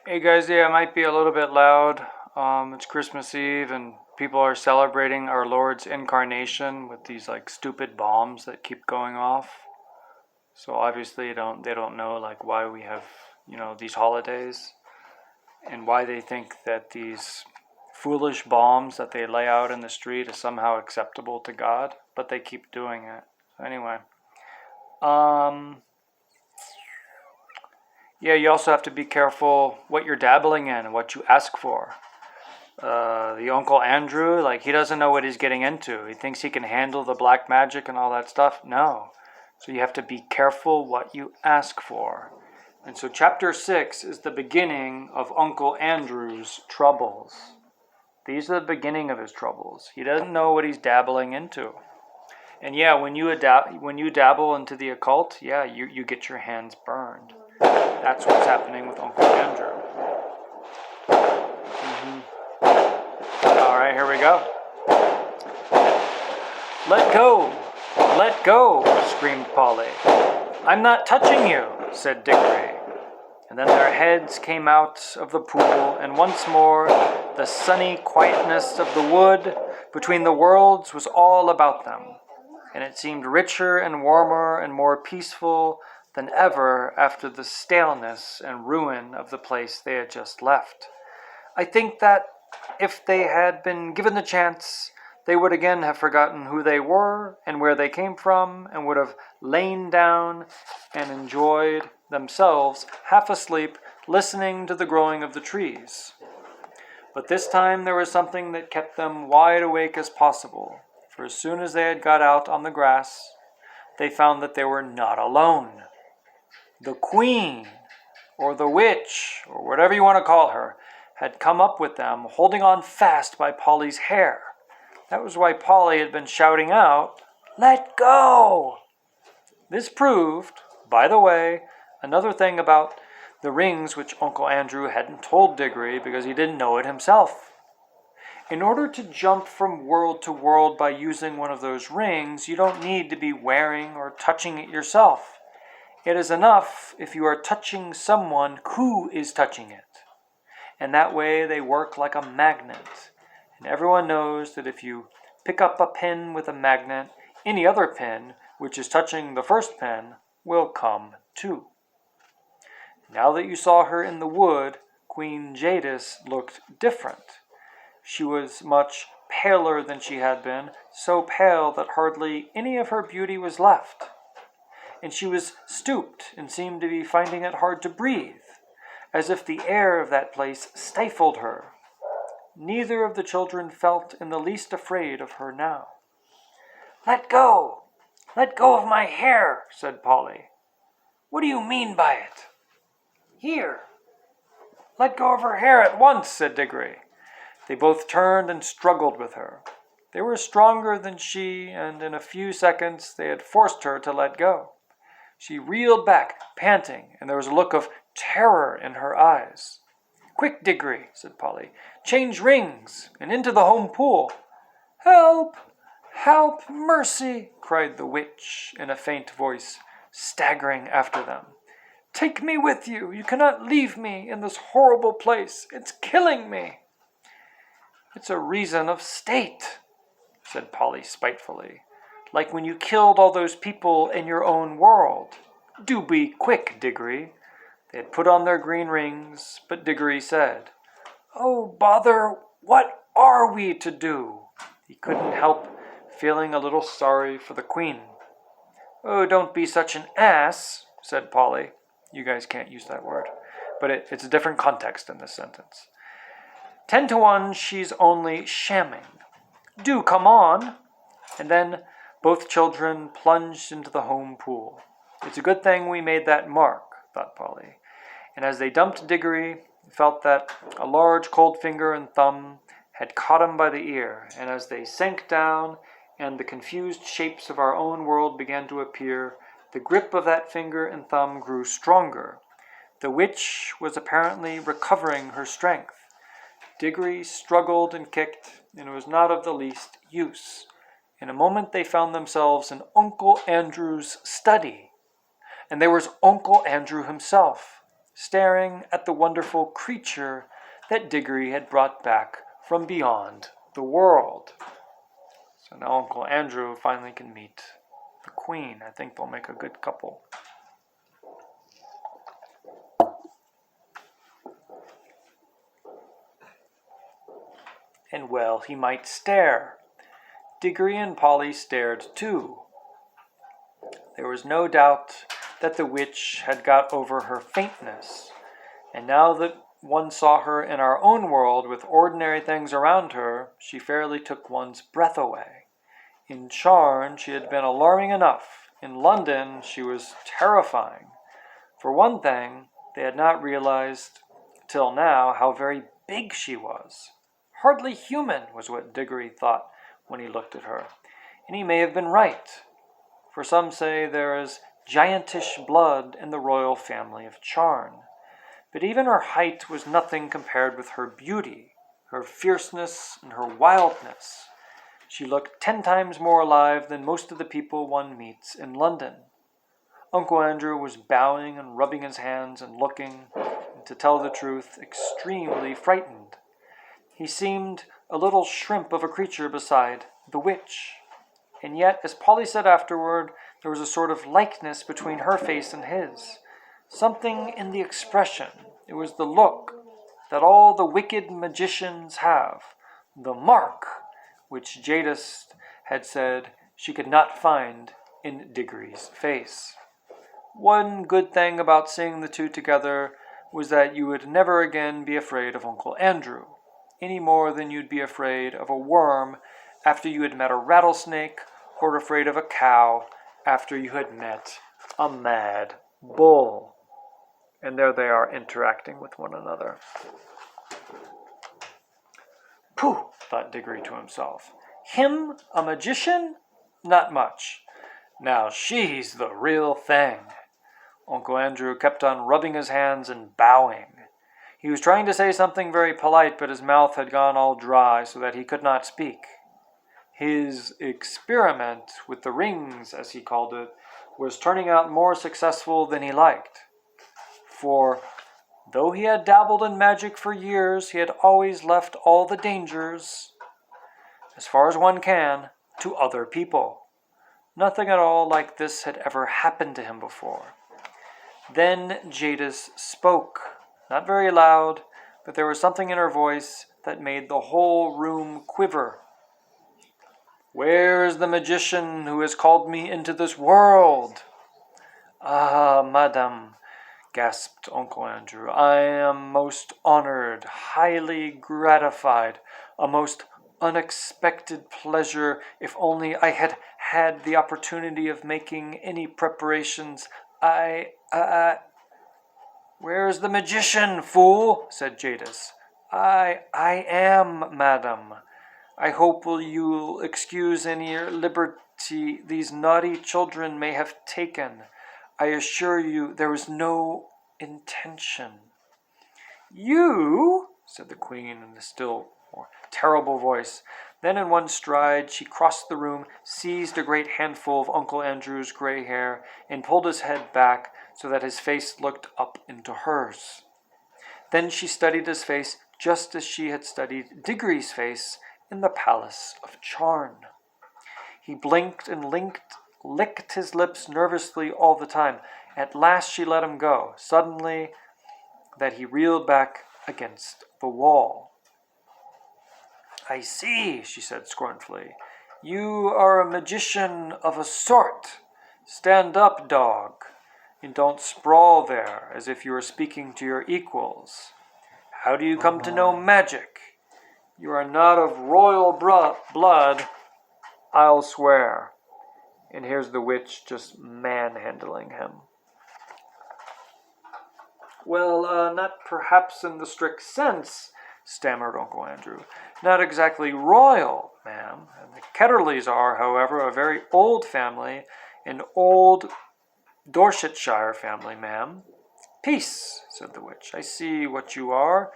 Hey guys, yeah, it might be a little bit loud. It's Christmas Eve and people are celebrating our Lord's incarnation with these like stupid bombs that keep going off. So obviously they don't know like why we have, these holidays and why they think that these foolish bombs that they lay out in the street is somehow acceptable to God, but they keep doing it. So anyway, um yeah, you also have to be careful what you're dabbling in and what you ask for. The Uncle Andrew, like he doesn't know what he's getting into. He thinks he can handle the black magic and all that stuff. No. So you have to be careful what you ask for. And so chapter 6 is the beginning of Uncle Andrew's troubles. These are the beginning of his troubles. He doesn't know what he's dabbling into. And yeah, when you dabble into the occult, yeah, you get your hands burned. That's what's happening with Uncle Andrew. All right, here we go. Let go! Let go! Screamed Polly. I'm not touching you, said Dickory. And then their heads came out of the pool, and once more the sunny quietness of the wood between the worlds was all about them, and it seemed richer and warmer and more peaceful than ever after the staleness and ruin of the place they had just left. I think that if they had been given the chance, they would again have forgotten who they were and where they came from, and would have lain down and enjoyed themselves, half asleep, listening to the growing of the trees. But this time there was something that kept them wide awake as possible, for as soon as they had got out on the grass, they found that they were not alone. The Queen, or the witch, or whatever you want to call her, had come up with them, holding on fast by Polly's hair. That was why Polly had been shouting out, "Let go!" This proved, by the way, another thing about the rings which Uncle Andrew hadn't told Diggory because he didn't know it himself. In order to jump from world to world by using one of those rings, you don't need to be wearing or touching it yourself. It is enough if you are touching someone who is touching it. And that way they work like a magnet. And everyone knows that if you pick up a pin with a magnet, any other pin, which is touching the first pin, will come too. Now that you saw her in the wood, Queen Jadis looked different. She was much paler than she had been, so pale that hardly any of her beauty was left. And she was stooped and seemed to be finding it hard to breathe, as if the air of that place stifled her. Neither of the children felt in the least afraid of her now. "Let go! Let go of my hair," said Polly. "What do you mean by it?" "Here." "Let go of her hair at once," said Diggory. They both turned and struggled with her. They were stronger than she, and in a few seconds they had forced her to let go. She reeled back, panting, and there was a look of terror in her eyes. "Quick, Diggory," said Polly. "Change rings, and into the home pool." "Help! Help! Mercy!" cried the witch in a faint voice, staggering after them. "Take me with you. You cannot leave me in this horrible place. It's killing me." "It's a reason of state," said Polly spitefully. "Like when you killed all those people in your own world. Do be quick, Diggory." They had put on their green rings, but Diggory said, "Oh, bother, what are we to do?" He couldn't help feeling a little sorry for the Queen. "Oh, don't be such an ass," said Polly. You guys can't use that word, but it's a different context in this sentence. 10 to 1, she's only shamming. Do come on." And then both children plunged into the home pool. It's a good thing we made that mark, thought Polly. And as they dumped Diggory, felt that a large cold finger and thumb had caught him by the ear, and as they sank down and the confused shapes of our own world began to appear, the grip of that finger and thumb grew stronger. The witch was apparently recovering her strength. Diggory struggled and kicked, and it was not of the least use. In a moment they found themselves in Uncle Andrew's study. And there was Uncle Andrew himself, staring at the wonderful creature that Diggory had brought back from beyond the world. So now Uncle Andrew finally can meet the Queen. I think they'll make a good couple. And well, he might stare. Diggory and Polly stared too. There was no doubt that the witch had got over her faintness, and now that one saw her in our own world with ordinary things around her, she fairly took one's breath away. In Charn, she had been alarming enough. In London, she was terrifying. For one thing, they had not realized till now how very big she was. Hardly human was what Diggory thought when he looked at her, and he may have been right. For some say there is giantish blood in the royal family of Charn. But even her height was nothing compared with her beauty, her fierceness, and her wildness. She looked 10 times more alive than most of the people one meets in London. Uncle Andrew was bowing and rubbing his hands and looking, and to tell the truth, extremely frightened. He seemed a little shrimp of a creature beside the witch. And yet, as Polly said afterward, there was a sort of likeness between her face and his. Something in the expression. It was the look that all the wicked magicians have. The mark, which Jadis had said she could not find in Diggory's face. One good thing about seeing the two together was that you would never again be afraid of Uncle Andrew, any more than you'd be afraid of a worm after you had met a rattlesnake, or afraid of a cow after you had met a mad bull. And there they are interacting with one another. Pooh, thought Diggory to himself. Him, a magician? Not much. Now she's the real thing. Uncle Andrew kept on rubbing his hands and bowing. He was trying to say something very polite, but his mouth had gone all dry so that he could not speak. His experiment with the rings, as he called it, was turning out more successful than he liked. For though he had dabbled in magic for years, he had always left all the dangers, as far as one can, to other people. Nothing at all like this had ever happened to him before. Then Jadis spoke, not very loud, but there was something in her voice that made the whole room quiver. Where is the magician who has called me into this world? Ah, madam, gasped Uncle Andrew, I am most honored, highly gratified, a most unexpected pleasure. If only I had had the opportunity of making any preparations, Where is the magician, fool? Said Jadis. I am, madam. I hope you'll excuse any liberty these naughty children may have taken. I assure you there was no intention. You, said the Queen in a still more terrible voice. Then in one stride she crossed the room, seized a great handful of Uncle Andrew's gray hair, and pulled his head back so that his face looked up into hers. Then she studied his face just as she had studied Diggory's face in the palace of Charn. He blinked and licked his lips nervously all the time. At last she let him go, suddenly that he reeled back against the wall. I see, she said scornfully. You are a magician of a sort. Stand up, dog, and don't sprawl there as if you were speaking to your equals. How do you come to know magic? You are not of royal blood, I'll swear. And here's the witch just manhandling him. Well, not perhaps in the strict sense, stammered Uncle Andrew. Not exactly royal, ma'am. And the Ketterleys are, however, a very old family, an old Dorsetshire family, ma'am. Peace, said the witch. I see what you are.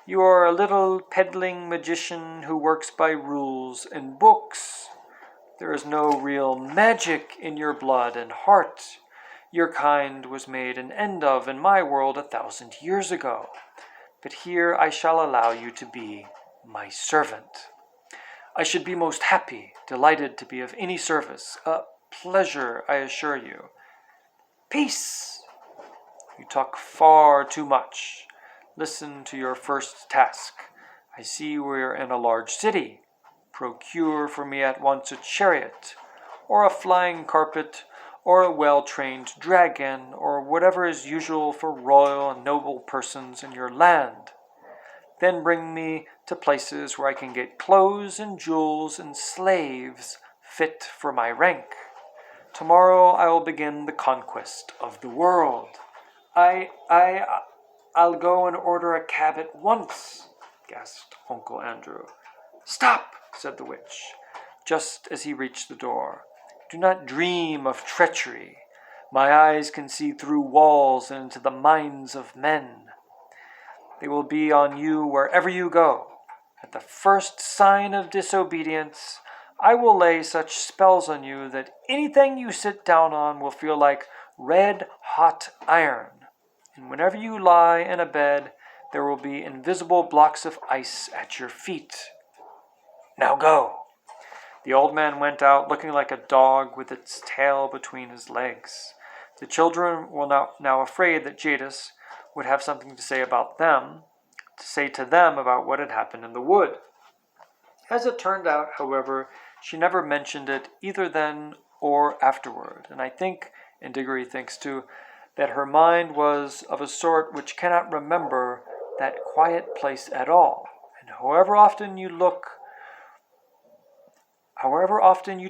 You are a little peddling magician who works by rules and books. There is no real magic in your blood and heart. Your kind was made an end of in my world 1,000 years ago, but here I shall allow you to be my servant. I should be most happy, delighted to be of any service, a pleasure, I assure you. Peace! You talk far too much. Listen to your first task. I see we are in a large city. Procure for me at once a chariot, or a flying carpet, or a well-trained dragon, or whatever is usual for royal and noble persons in your land. Then bring me to places where I can get clothes and jewels and slaves fit for my rank. Tomorrow I will begin the conquest of the world. I'll go and order a cab at once, gasped Uncle Andrew. Stop, said the witch, just as he reached the door. Do not dream of treachery. My eyes can see through walls and into the minds of men. They will be on you wherever you go. At the first sign of disobedience, I will lay such spells on you that anything you sit down on will feel like red-hot iron. And whenever you lie in a bed, there will be invisible blocks of ice at your feet. Now go. The old man went out looking like a dog with its tail between his legs. The children were now afraid that Jadis would have something to say to them about what had happened in the wood. As it turned out, however, she never mentioned it either then or afterward, and I think, and Diggory thinks too, that her mind was of a sort which cannot remember that quiet place at all, and however often you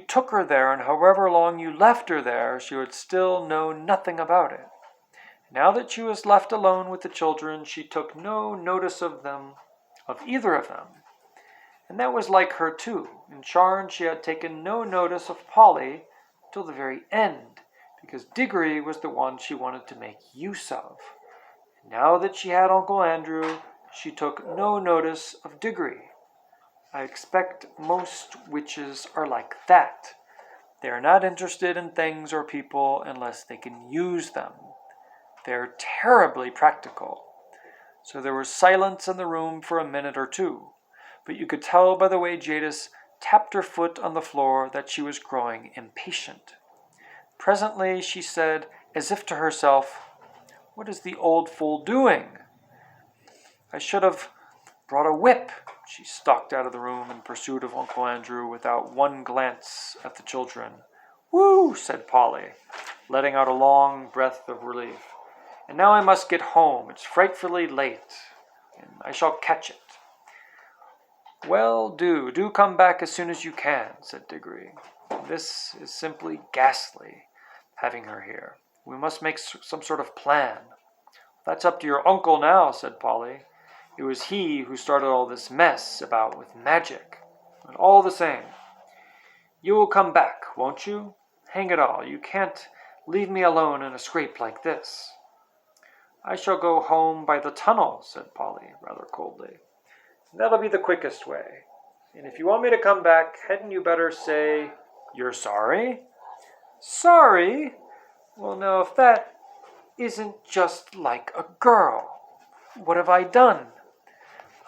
took her there, and however long you left her there, she would still know nothing about it. Now that she was left alone with the children, she took no notice of either of them. And that was like her too. In charge, she had taken no notice of Polly till the very end, because Diggory was the one she wanted to make use of. And now that she had Uncle Andrew, she took no notice of Diggory. I expect most witches are like that. They are not interested in things or people unless they can use them. They're terribly practical. So there was silence in the room for a minute or two, but you could tell by the way Jadis tapped her foot on the floor that she was growing impatient. Presently she said, as if to herself, "What is the old fool doing? I should have brought a whip." She stalked out of the room in pursuit of Uncle Andrew without one glance at the children. "Whoo!" said Polly, letting out a long breath of relief. "And now I must get home. It's frightfully late, and I shall catch it." "Well, do come back as soon as you can," said Diggory. "This is simply ghastly, having her here. We must make some sort of plan." "That's up to your uncle now," said Polly. "It was he who started all this mess about with magic. But all the same, you will come back, won't you? Hang it all, you can't leave me alone in a scrape like this." "I shall go home by the tunnel," said Polly, rather coldly. "That'll be the quickest way. And if you want me to come back, hadn't you better say you're sorry?" "Sorry? Well, now, if that isn't just like a girl. What have I done?"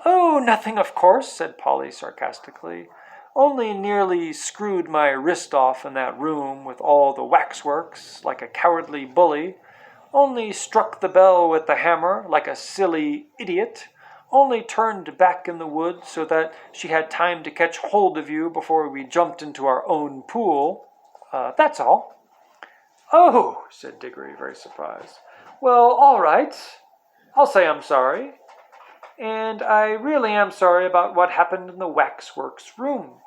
"Oh, nothing, of course," said Polly sarcastically. "Only nearly screwed my wrist off in that room with all the waxworks, like a cowardly bully. Only struck the bell with the hammer, like a silly idiot. Only turned back in the wood so that she had time to catch hold of you before we jumped into our own pool. That's all." "Oh," said Diggory, very surprised. "Well, all right. I'll say I'm sorry. And I really am sorry about what happened in the waxworks room.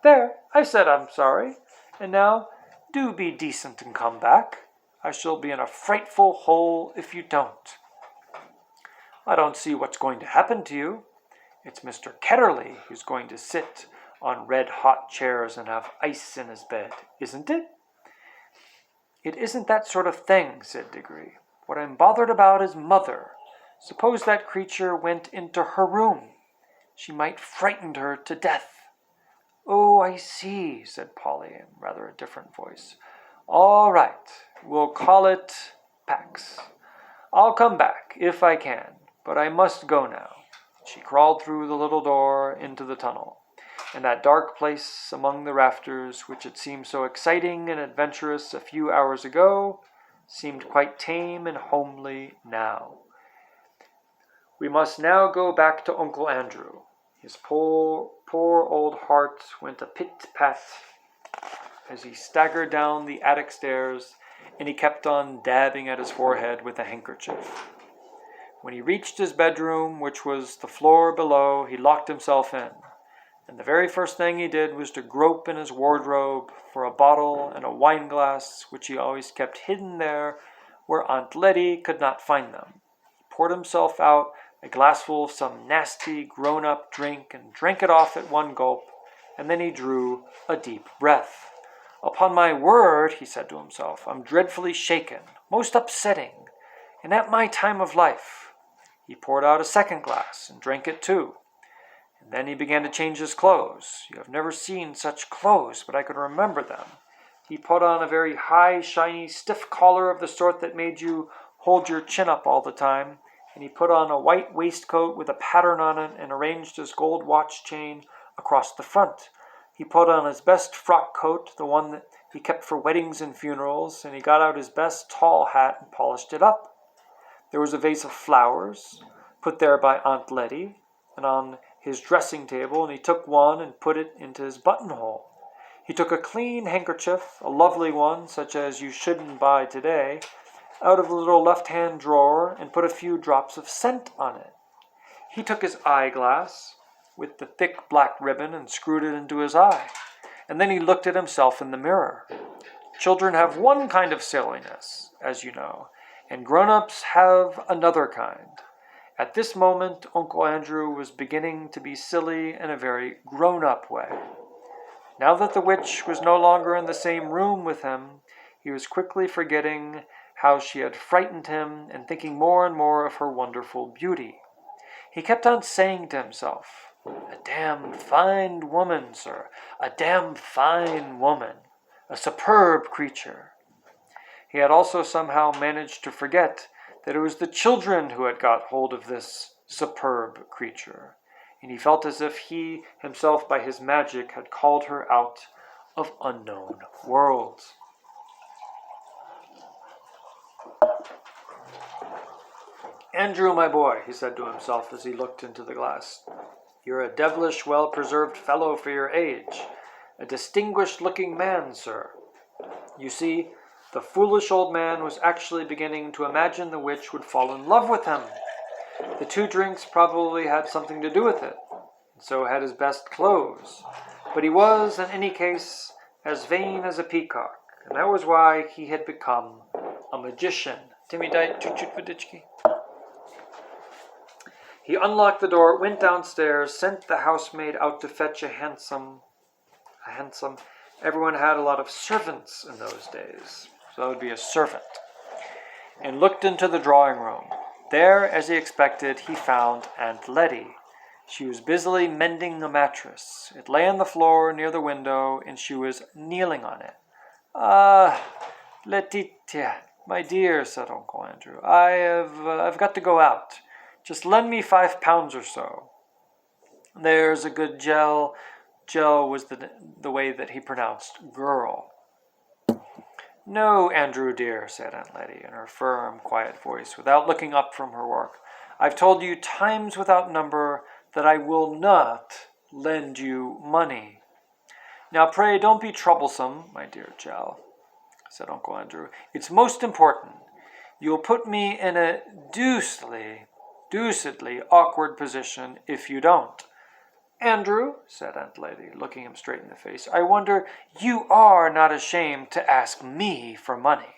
There, I said I'm sorry. And now, do be decent and come back. I shall be in a frightful hole if you don't." "I don't see what's going to happen to you. It's Mr. Ketterly who's going to sit on red-hot chairs and have ice in his bed, isn't it?" "It isn't that sort of thing," said Diggory. "What I'm bothered about is Mother. Suppose that creature went into her room. She might frighten her to death." "Oh, I see," said Polly in rather a different voice. "All right. We'll call it Pax. I'll come back, if I can, but I must go now. She crawled through the little door into the tunnel, and that dark place among the rafters, which had seemed so exciting and adventurous a few hours ago, seemed quite tame and homely now. We must now go back to Uncle Andrew. His poor old heart went a pit-pat as he staggered down the attic stairs, and he kept on dabbing at his forehead with a handkerchief. When he reached his bedroom, which was the floor below, he locked himself in, and the very first thing he did was to grope in his wardrobe for a bottle and a wine glass, which he always kept hidden there where Aunt Letty could not find them. He poured himself out a glassful of some nasty grown-up drink and drank it off at one gulp, and then he drew a deep breath. "Upon my word," he said to himself, "I'm dreadfully shaken, most upsetting, and at my time of life." He poured out a second glass and drank it too. And then he began to change his clothes. You have never seen such clothes, but I could remember them. He put on a very high, shiny, stiff collar of the sort that made you hold your chin up all the time, and he put on a white waistcoat with a pattern on it and arranged his gold watch chain across the front. He put on his best frock coat, the one that he kept for weddings and funerals, and he got out his best tall hat and polished it up. There was a vase of flowers, put there by Aunt Letty, and on his dressing table, and he took one and put it into his buttonhole. He took a clean handkerchief, a lovely one, such as you shouldn't buy today, out of the little left-hand drawer and put a few drops of scent on it. He took his eyeglass with the thick black ribbon and screwed it into his eye, and then he looked at himself in the mirror. Children have one kind of silliness, as you know, and grown-ups have another kind. At this moment, Uncle Andrew was beginning to be silly in a very grown-up way. Now that the witch was no longer in the same room with him, he was quickly forgetting how she had frightened him and thinking more and more of her wonderful beauty. He kept on saying to himself, "A damn fine woman, sir, a damn fine woman, a superb creature." He had also somehow managed to forget that it was the children who had got hold of this superb creature, and he felt as if he himself by his magic had called her out of unknown worlds. "Andrew, my boy," he said to himself as he looked into the glass, "you're a devilish well-preserved fellow for your age. A distinguished-looking man, sir." You see, the foolish old man was actually beginning to imagine the witch would fall in love with him. The 2 drinks probably had something to do with it, and so had his best clothes. But he was, in any case, as vain as a peacock, and that was why he had become a magician. He unlocked the door, went downstairs, sent the housemaid out to fetch a hansom. Everyone had a lot of servants in those days, so that would be a servant. And looked into the drawing room. There, as he expected, he found Aunt Letty. She was busily mending a mattress. It lay on the floor near the window, and she was kneeling on it. "Ah, Letitia, my dear," said Uncle Andrew, I've got to go out. Just lend me £5 or so." "There's a good Gel." Gel was the way that he pronounced girl. "No, Andrew dear," said Aunt Letty in her firm, quiet voice, without looking up from her work. "I've told you times without number that I will not lend you money." "Now pray don't be troublesome, my dear Gel," said Uncle Andrew. "It's most important. You'll put me in a deucedly awkward position if you don't." "Andrew," said Aunt Letty, looking him straight in the face, "I wonder you are not ashamed to ask me for money."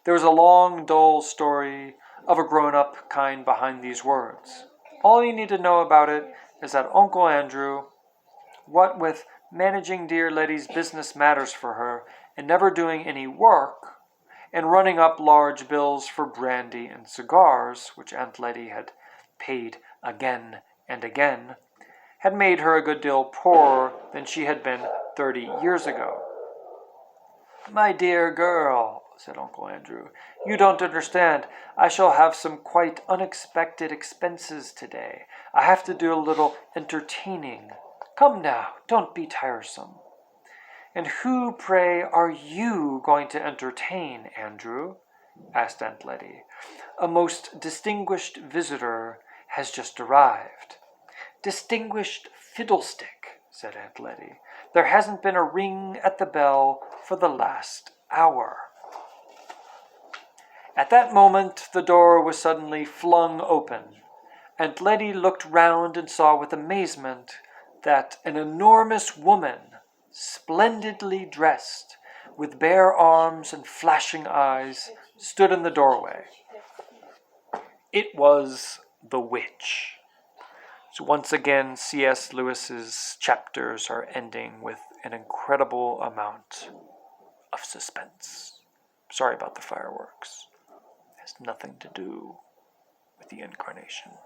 There was a long, dull story of a grown-up kind behind these words. All you need to know about it is that Uncle Andrew, what with managing dear Letty's business matters for her, and never doing any work, and running up large bills for brandy and cigars, which Aunt Letty had paid again and again, had made her a good deal poorer than she had been 30 years ago. "My dear girl," said Uncle Andrew. "You don't understand. I shall have some quite unexpected expenses today. I have to do a little entertaining. Come now, don't be tiresome." "And who, pray, are you going to entertain, Andrew?" asked Aunt Letty. "A most distinguished visitor has just arrived." "Distinguished fiddlestick," said Aunt Letty. "There hasn't been a ring at the bell for the last hour." At that moment the door was suddenly flung open. Aunt Letty looked round and saw with amazement that an enormous woman, splendidly dressed, with bare arms and flashing eyes, stood in the doorway. It was the witch. So once again, C.S. Lewis's chapters are ending with an incredible amount of suspense. Sorry about the fireworks. It has nothing to do with the incarnation.